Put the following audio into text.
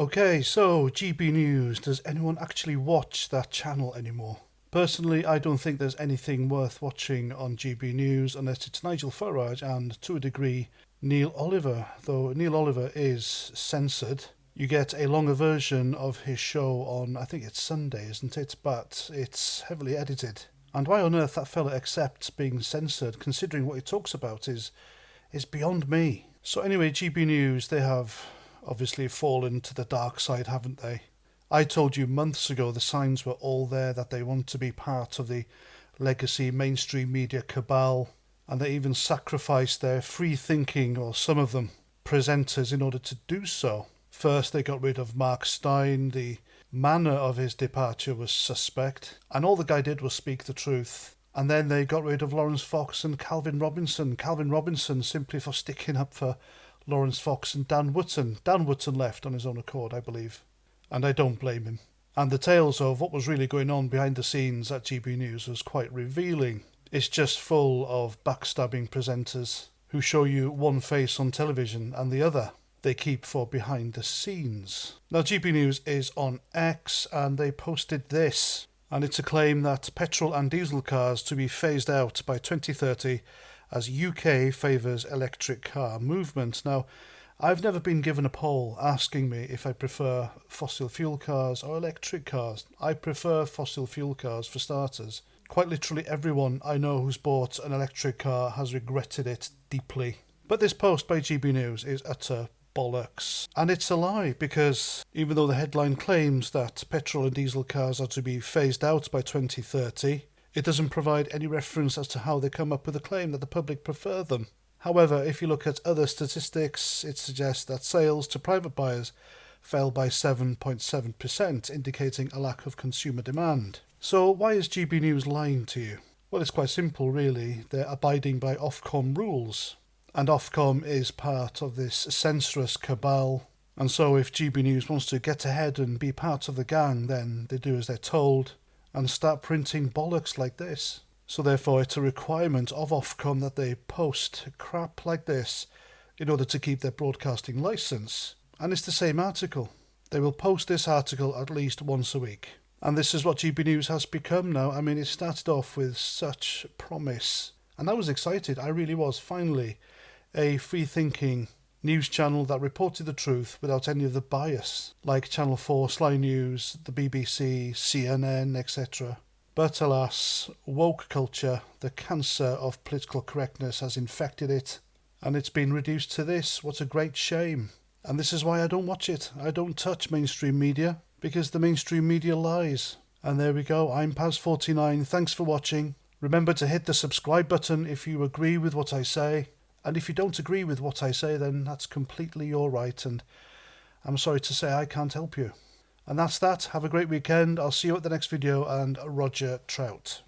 Okay, so GB News. Does anyone actually watch that channel anymore? Personally, I don't think there's anything worth watching on GB News unless it's Nigel Farage and, to a degree, Neil Oliver. Though Neil Oliver is censored. You get a longer version of his show on, I think it's Sunday, isn't it? But it's heavily edited. And why on earth that fella accepts being censored, considering what he talks about, is beyond me. So anyway, GB News, they have obviously fallen to the dark side, haven't they? I told you months ago the signs were all there that they want to be part of the legacy mainstream media cabal, and they even sacrificed their free thinking, or some of them, presenters in order to do so. First they got rid of Mark Stein. The manner of his departure was suspect, and all the guy did was speak the truth. And then they got rid of Lawrence Fox and Calvin Robinson. Calvin Robinson simply for sticking up for Lawrence Fox and Dan Wootton. Dan Wootton left on his own accord, I believe. And I don't blame him. And the tales of what was really going on behind the scenes at GB News was quite revealing. It's just full of backstabbing presenters who show you one face on television and the other they keep for behind the scenes. Now, GB News is on X, and they posted this. And it's a claim that petrol and diesel cars to be phased out by 2030 as UK favours electric car movement. Now, I've never been given a poll asking me if I prefer fossil fuel cars or electric cars. I prefer fossil fuel cars for starters. Quite literally everyone I know who's bought an electric car has regretted it deeply. But this post by GB News is utter bollocks. And it's a lie, because even though the headline claims that petrol and diesel cars are to be phased out by 2030, it doesn't provide any reference as to how they come up with the claim that the public prefer them. However, if you look at other statistics, it suggests that sales to private buyers fell by 7.7%, indicating a lack of consumer demand. So why is GB News lying to you? Well, it's quite simple, really. They're abiding by OFCOM rules. And OFCOM is part of this censorious cabal. And so if GB News wants to get ahead and be part of the gang, then they do as they're told and start printing bollocks like this. So therefore it's a requirement of OFCOM that they post crap like this in order to keep their broadcasting licence. And it's the same article. They will post this article at least once a week. And this is what GB News has become now. I mean, it started off with such promise. And I was excited. I really was. Finally, a free-thinking news channel that reported the truth without any of the bias, like Channel 4, Sly News, the BBC, CNN, etc. But alas, woke culture, the cancer of political correctness, has infected it, and it's been reduced to this. What a great shame. And this is why I don't watch it. I don't touch mainstream media, because the mainstream media lies. And there we go. I'm Paz49. Thanks for watching. Remember to hit the subscribe button if you agree with what I say. And if you don't agree with what I say, then that's completely your right, and I'm sorry to say I can't help you. And that's that. Have a great weekend. I'll see you at the next video, and Roger Trout.